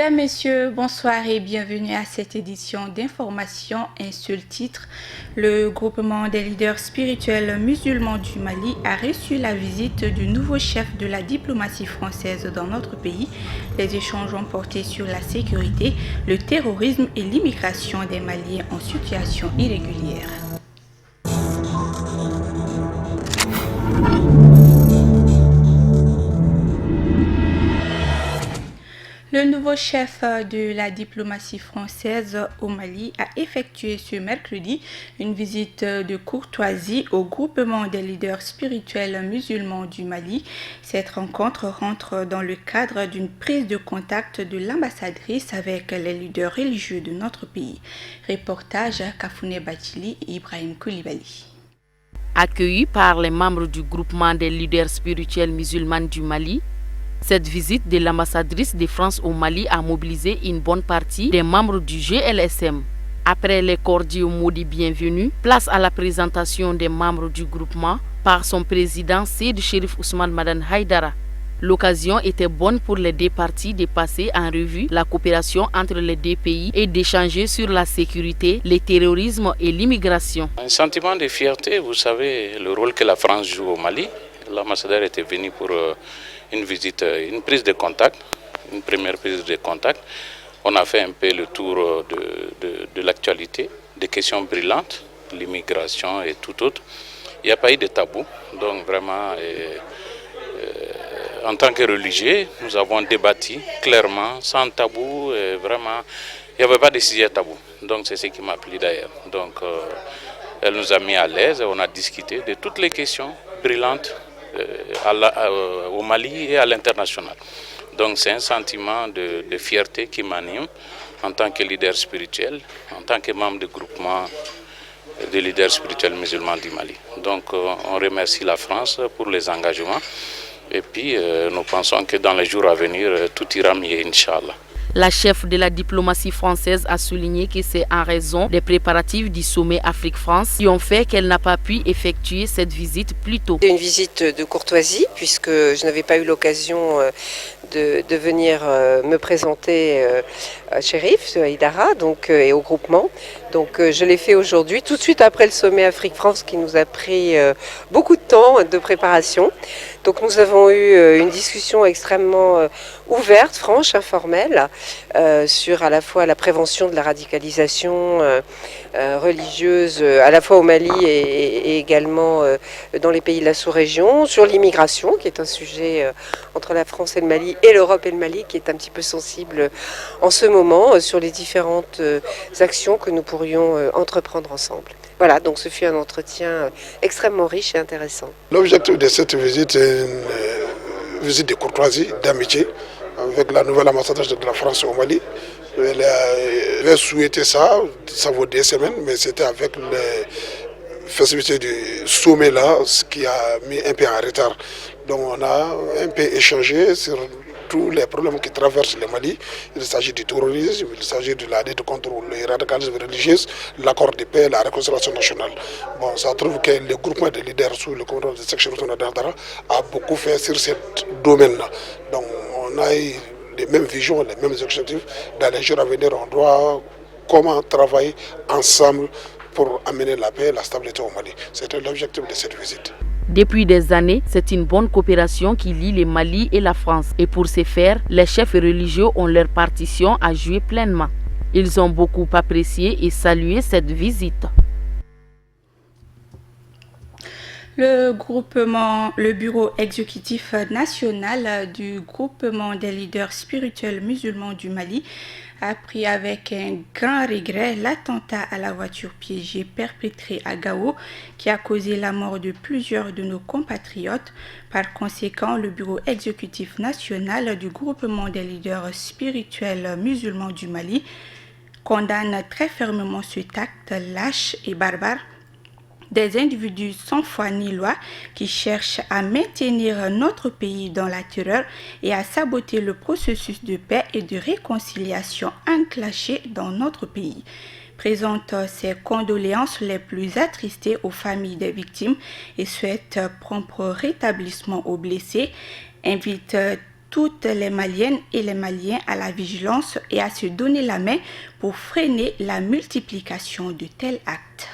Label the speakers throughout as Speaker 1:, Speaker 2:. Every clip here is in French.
Speaker 1: Mesdames, Messieurs, bonsoir et bienvenue à cette édition d'information. Un seul titre, le groupement des leaders spirituels musulmans du Mali a reçu la visite du nouveau chef de la diplomatie française dans notre pays. Les échanges ont porté sur la sécurité, le terrorisme et l'immigration des Maliens en situation irrégulière. Le nouveau chef de la diplomatie française au Mali a effectué ce mercredi une visite de courtoisie au groupement des leaders spirituels musulmans du Mali. Cette rencontre rentre dans le cadre d'une prise de contact de l'ambassadrice avec les leaders religieux de notre pays. Reportage Kafouné Bachili et Ibrahim Koulibaly.
Speaker 2: Accueilli par les membres du groupement des leaders spirituels musulmans du Mali, cette visite de l'ambassadrice de France au Mali a mobilisé une bonne partie des membres du GLSM. Après les cordiaux mots de bienvenue, place à la présentation des membres du groupement par son président Seyd Chérif Ousmane Madane Haïdara. L'occasion était bonne pour les deux parties de passer en revue la coopération entre les deux pays et d'échanger sur la sécurité, le terrorisme et l'immigration.
Speaker 3: Un sentiment de fierté, vous savez, le rôle que la France joue au Mali. L'ambassadeur était venu pour une visite, une prise de contact, une première prise de contact. On a fait un peu le tour de l'actualité, des questions brillantes, l'immigration et tout autre. Il n'y a pas eu de tabou, donc vraiment, en tant que religieux, nous avons débattu clairement, sans tabou, et vraiment, il n'y avait pas de sujet tabou. Donc c'est ce qui m'a plu d'ailleurs. Donc elle nous a mis à l'aise, on a discuté de toutes les questions brillantes au Mali et à l'international. Donc c'est un sentiment de fierté qui m'anime en tant que leader spirituel, en tant que membre du groupement des leaders spirituels musulmans du Mali. Donc on remercie la France pour les engagements et puis nous pensons que dans les jours à venir, tout ira mieux, Inch'Allah.
Speaker 2: La chef de la diplomatie française a souligné que c'est en raison des préparatifs du sommet Afrique-France qui ont fait qu'elle n'a pas pu effectuer cette visite plus tôt.
Speaker 4: C'est une visite de courtoisie puisque je n'avais pas eu l'occasion de venir me présenter à Chérif Haïdara et au groupement. Donc je l'ai fait aujourd'hui, tout de suite après le sommet Afrique-France qui nous a pris beaucoup de temps de préparation. Donc nous avons eu une discussion extrêmement ouverte, franche, informelle, sur à la fois la prévention de la radicalisation religieuse, à la fois au Mali et également dans les pays de la sous-région, sur l'immigration, qui est un sujet entre la France et le Mali, et l'Europe et le Mali, qui est un petit peu sensible en ce moment, sur les différentes actions que nous pourrions entreprendre ensemble. Voilà, donc ce fut un entretien extrêmement riche et intéressant.
Speaker 5: L'objectif de cette visite est une visite de courtoisie, d'amitié, avec la nouvelle ambassadrice de la France au Mali. Elle avait souhaité ça vaut 2 semaines, mais c'était avec les festivités du sommet là, ce qui a mis un peu en retard. Donc on a un peu échangé sur tous les problèmes qui traversent le Mali. Il s'agit du terrorisme, il s'agit de la lutte contre le radicalisme religieux, l'accord de paix, la réconciliation nationale. Bon, ça trouve que le groupement de leaders sous le commandement de Seyd Chérif Ousmane Madane a beaucoup fait sur ce domaine-là. Donc on a eu les mêmes visions, les mêmes objectifs. Dans les jours à venir, on doit comment travailler ensemble pour amener la paix et la stabilité au Mali. C'était l'objectif de cette visite.
Speaker 2: Depuis des années, c'est une bonne coopération qui lie le Mali et la France. Et pour ce faire, les chefs religieux ont leur partition à jouer pleinement. Ils ont beaucoup apprécié et salué cette visite.
Speaker 1: Le bureau exécutif national du groupement des leaders spirituels musulmans du Mali a pris avec un grand regret l'attentat à la voiture piégée perpétré à Gao qui a causé la mort de plusieurs de nos compatriotes. Par conséquent, le bureau exécutif national du groupement des leaders spirituels musulmans du Mali condamne très fermement cet acte lâche et barbare des individus sans foi ni loi qui cherchent à maintenir notre pays dans la terreur et à saboter le processus de paix et de réconciliation enclenché dans notre pays. Présente ses condoléances les plus attristées aux familles des victimes et souhaite prompt rétablissement aux blessés. Invite toutes les Maliennes et les Maliens à la vigilance et à se donner la main pour freiner la multiplication de tels actes.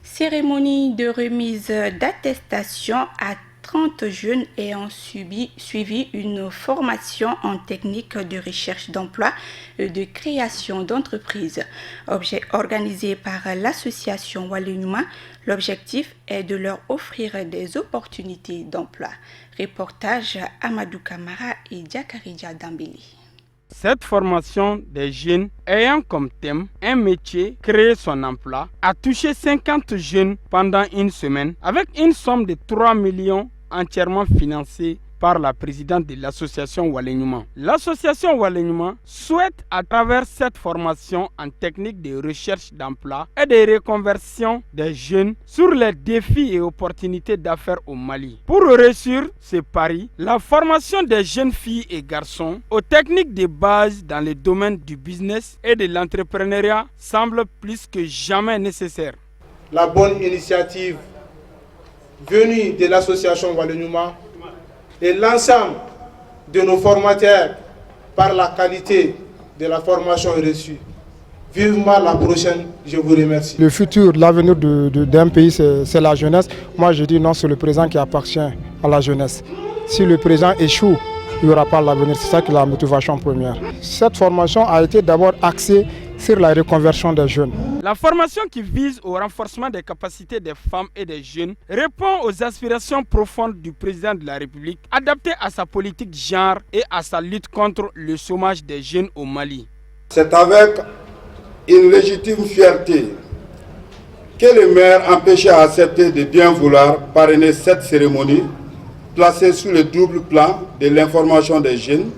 Speaker 1: Cérémonie de remise d'attestation à 30 jeunes ayant suivi une formation en technique de recherche d'emploi et de création d'entreprises. Organisée par l'association Walenouma, l'objectif est de leur offrir des opportunités d'emploi. Reportage Amadou Kamara et Diakarija Dambili.
Speaker 6: Cette formation des jeunes ayant comme thème un métier, créer son emploi, a touché 50 jeunes pendant une semaine avec une somme de 3 millions entièrement financée par la présidente de l'association Walenouma. L'association Walenouma souhaite à travers cette formation en technique de recherche d'emploi et de reconversion des jeunes sur les défis et opportunités d'affaires au Mali. Pour réussir ce pari, la formation des jeunes filles et garçons aux techniques de base dans le domaine du business et de l'entrepreneuriat semble plus que jamais nécessaire.
Speaker 7: La bonne initiative venue de l'association Walenouma et l'ensemble de nos formateurs par la qualité de la formation reçue. Vivement la prochaine, je vous remercie.
Speaker 8: Le futur, l'avenir d'un pays, c'est la jeunesse. Moi, je dis non, c'est le présent qui appartient à la jeunesse. Si le présent échoue, il n'y aura pas l'avenir. C'est ça qui est la motivation première. Cette formation a été d'abord axée sur la reconversion des jeunes.
Speaker 6: La formation qui vise au renforcement des capacités des femmes et des jeunes répond aux aspirations profondes du président de la République, adaptée à sa politique genre et à sa lutte contre le chômage des jeunes au Mali.
Speaker 9: C'est avec une légitime fierté que le maire empêché à accepter de bien vouloir parrainer cette cérémonie placée sous le double plan de l'information des jeunes,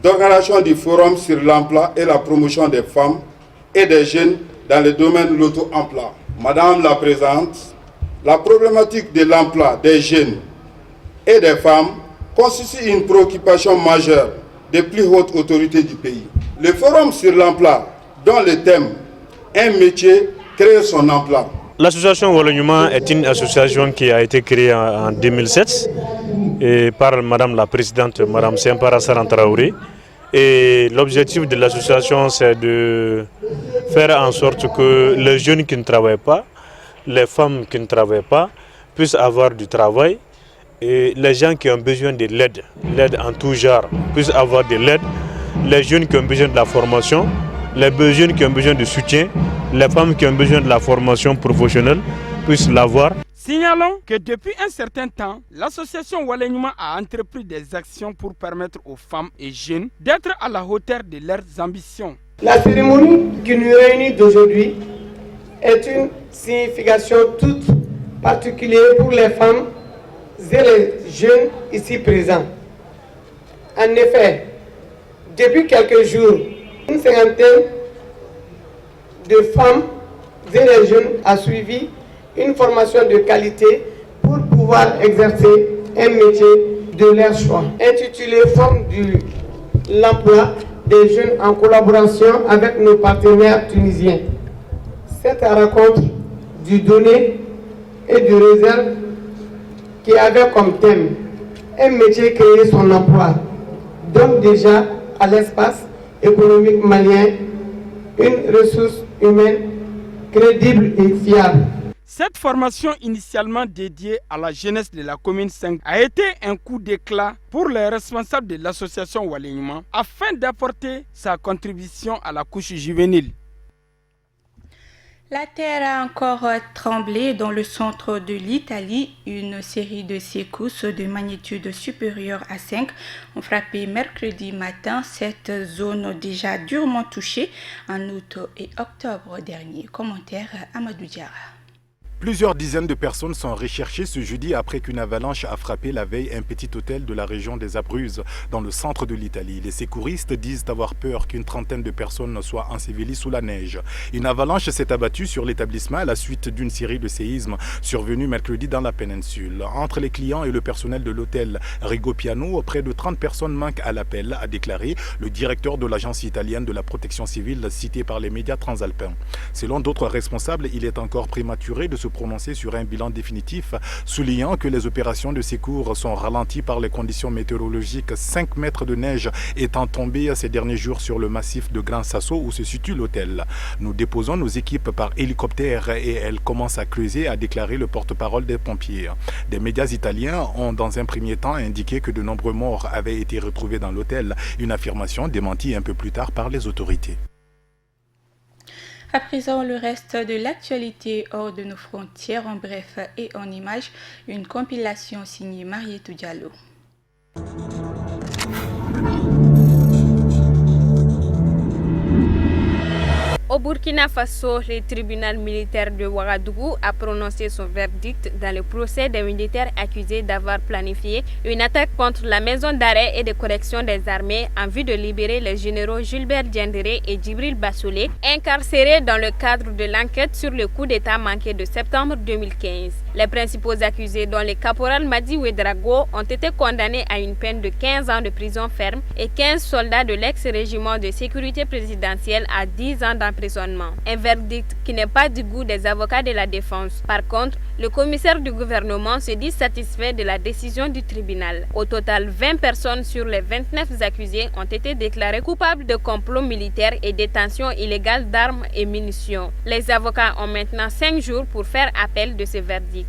Speaker 9: d'organisation du forum sur l'emploi et la promotion des femmes et des jeunes dans le domaine de l'auto-emploi. Madame la Présidente, la problématique de l'emploi des jeunes et des femmes constitue une préoccupation majeure des plus hautes autorités du pays. Le forum sur l'emploi, dont le thème « Un métier, créer son emploi ».
Speaker 10: L'association Walenouma est une association qui a été créée en 2007 et par Madame la Présidente, Madame Sempara Sarantraouri. Et l'objectif de l'association, c'est de faire en sorte que les jeunes qui ne travaillent pas, les femmes qui ne travaillent pas, puissent avoir du travail. Et les gens qui ont besoin de l'aide en tout genre, puissent avoir de l'aide. Les jeunes qui ont besoin de la formation, les jeunes qui ont besoin de soutien, les femmes qui ont besoin de la formation professionnelle puissent l'avoir.
Speaker 6: Signalons que depuis un certain temps, l'association Walenouma a entrepris des actions pour permettre aux femmes et jeunes d'être à la hauteur de leurs ambitions.
Speaker 11: La cérémonie qui nous réunit d'aujourd'hui est une signification toute particulière pour les femmes et les jeunes ici présents. En effet, depuis quelques jours, une cinquantaine de femmes et les jeunes a suivi une formation de qualité pour pouvoir exercer un métier de leur choix, intitulé Forme de l'emploi des jeunes en collaboration avec nos partenaires tunisiens. Cette rencontre du donné et du réserve qui avait comme thème un métier créer son emploi donne déjà à l'espace économique malien une ressource humaine crédible et fiable.
Speaker 6: Cette formation initialement dédiée à la jeunesse de la commune 5 a été un coup d'éclat pour les responsables de l'association Walenouma afin d'apporter sa contribution à la couche juvénile.
Speaker 1: La terre a encore tremblé dans le centre de l'Italie. Une série de secousses de magnitude supérieure à 5 ont frappé mercredi matin cette zone déjà durement touchée en août et octobre dernier. Commentaire Amadou Diarra.
Speaker 12: Plusieurs dizaines de personnes sont recherchées ce jeudi après qu'une avalanche a frappé la veille un petit hôtel de la région des Abruzzes, dans le centre de l'Italie. Les secouristes disent avoir peur qu'une trentaine de personnes soient ensevelies sous la neige. Une avalanche s'est abattue sur l'établissement à la suite d'une série de séismes survenus mercredi dans la péninsule. Entre les clients et le personnel de l'hôtel Rigopiano, près de 30 personnes manquent à l'appel, a déclaré le directeur de l'agence italienne de la protection civile cité par les médias transalpins. Selon d'autres responsables, il est encore prématuré de se prononcer sur un bilan définitif, soulignant que les opérations de secours sont ralenties par les conditions météorologiques, 5 mètres de neige étant tombés ces derniers jours sur le massif de Gran Sasso où se situe l'hôtel. Nous déposons nos équipes par hélicoptère et elles commencent à creuser, a déclaré le porte-parole des pompiers. Des médias italiens ont dans un premier temps indiqué que de nombreux morts avaient été retrouvés dans l'hôtel, une affirmation démentie un peu plus tard par les autorités.
Speaker 1: À présent, le reste de l'actualité hors de nos frontières, en bref et en images, une compilation signée Marietou Diallo.
Speaker 13: Au Burkina Faso, le tribunal militaire de Ouagadougou a prononcé son verdict dans le procès des militaires accusés d'avoir planifié une attaque contre la maison d'arrêt et de correction des armées en vue de libérer les généraux Gilbert Diendéré et Djibril Bassolé, incarcérés dans le cadre de l'enquête sur le coup d'État manqué de septembre 2015. Les principaux accusés, dont le caporal Madi Ouedraogo, ont été condamnés à une peine de 15 ans de prison ferme et 15 soldats de l'ex-régiment de sécurité présidentielle à 10 ans d'emprisonnement. Un verdict qui n'est pas du goût des avocats de la défense. Par contre, le commissaire du gouvernement se dit satisfait de la décision du tribunal. Au total, 20 personnes sur les 29 accusés ont été déclarées coupables de complot militaire et détention illégale d'armes et munitions. Les avocats ont maintenant 5 jours pour faire appel de ce verdict.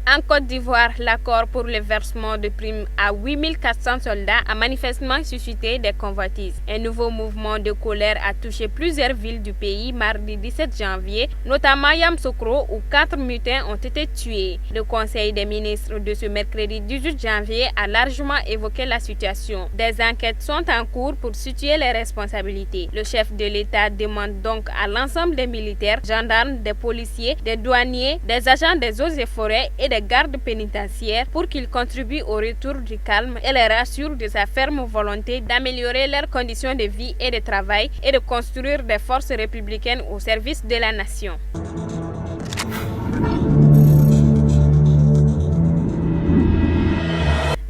Speaker 13: En Côte d'Ivoire, l'accord pour le versement de primes à 8400 soldats a manifestement suscité des convoitises. Un nouveau mouvement de colère a touché plusieurs villes du pays mardi 17 janvier, notamment Yamoussoukro où 4 mutins ont été tués. Le Conseil des ministres de ce mercredi 18 janvier a largement évoqué la situation. Des enquêtes sont en cours pour situer les responsabilités. Le chef de l'État demande donc à l'ensemble des militaires, gendarmes, des policiers, des douaniers, des agents des eaux et forêts et des gardes pénitentiaires pour qu'ils contribuent au retour du calme et les rassurent de sa ferme volonté d'améliorer leurs conditions de vie et de travail et de construire des forces républicaines au service de la nation.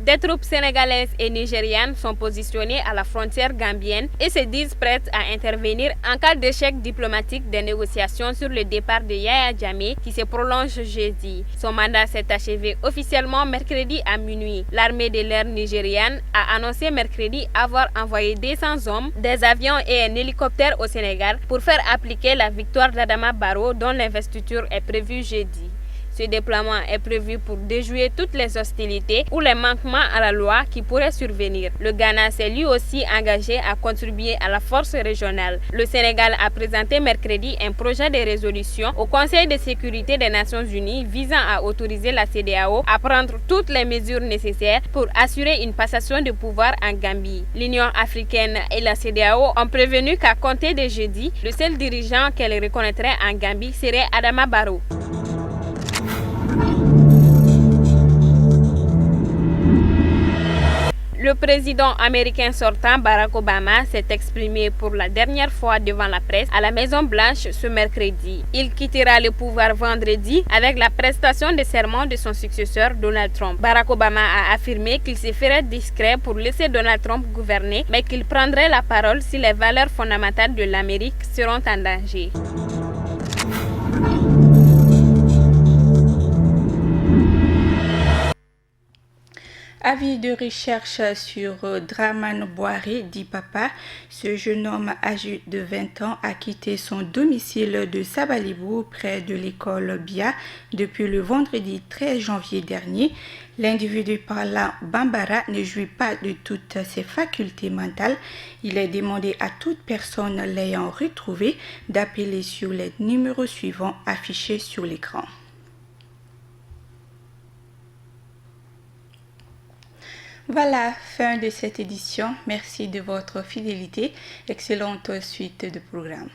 Speaker 13: Des troupes sénégalaises et nigérianes sont positionnées à la frontière gambienne et se disent prêtes à intervenir en cas d'échec diplomatique des négociations sur le départ de Yaya Jammeh qui se prolonge jeudi. Son mandat s'est achevé officiellement mercredi à minuit. L'armée de l'air nigériane a annoncé mercredi avoir envoyé 200 hommes, des avions et un hélicoptère au Sénégal pour faire appliquer la victoire d'Adama Barrow dont l'investiture est prévue jeudi. Ce déploiement est prévu pour déjouer toutes les hostilités ou les manquements à la loi qui pourraient survenir. Le Ghana s'est lui aussi engagé à contribuer à la force régionale. Le Sénégal a présenté mercredi un projet de résolution au Conseil de sécurité des Nations Unies visant à autoriser la CEDEAO à prendre toutes les mesures nécessaires pour assurer une passation de pouvoir en Gambie. L'Union africaine et la CEDEAO ont prévenu qu'à compter de jeudi, le seul dirigeant qu'elle reconnaîtrait en Gambie serait Adama Barrow. Le président américain sortant Barack Obama s'est exprimé pour la dernière fois devant la presse à la Maison-Blanche ce mercredi. Il quittera le pouvoir vendredi avec la prestation de serment de son successeur Donald Trump. Barack Obama a affirmé qu'il se ferait discret pour laisser Donald Trump gouverner, mais qu'il prendrait la parole si les valeurs fondamentales de l'Amérique seront en danger.
Speaker 1: Avis de recherche sur Dramane Boiré, dit Papa. Ce jeune homme âgé de 20 ans a quitté son domicile de Sabalibou près de l'école Bia depuis le vendredi 13 janvier dernier. L'individu parlant Bambara ne jouit pas de toutes ses facultés mentales. Il est demandé à toute personne l'ayant retrouvé d'appeler sur les numéros suivants affichés sur l'écran. Voilà, fin de cette édition. Merci de votre fidélité. Excellente suite de programme.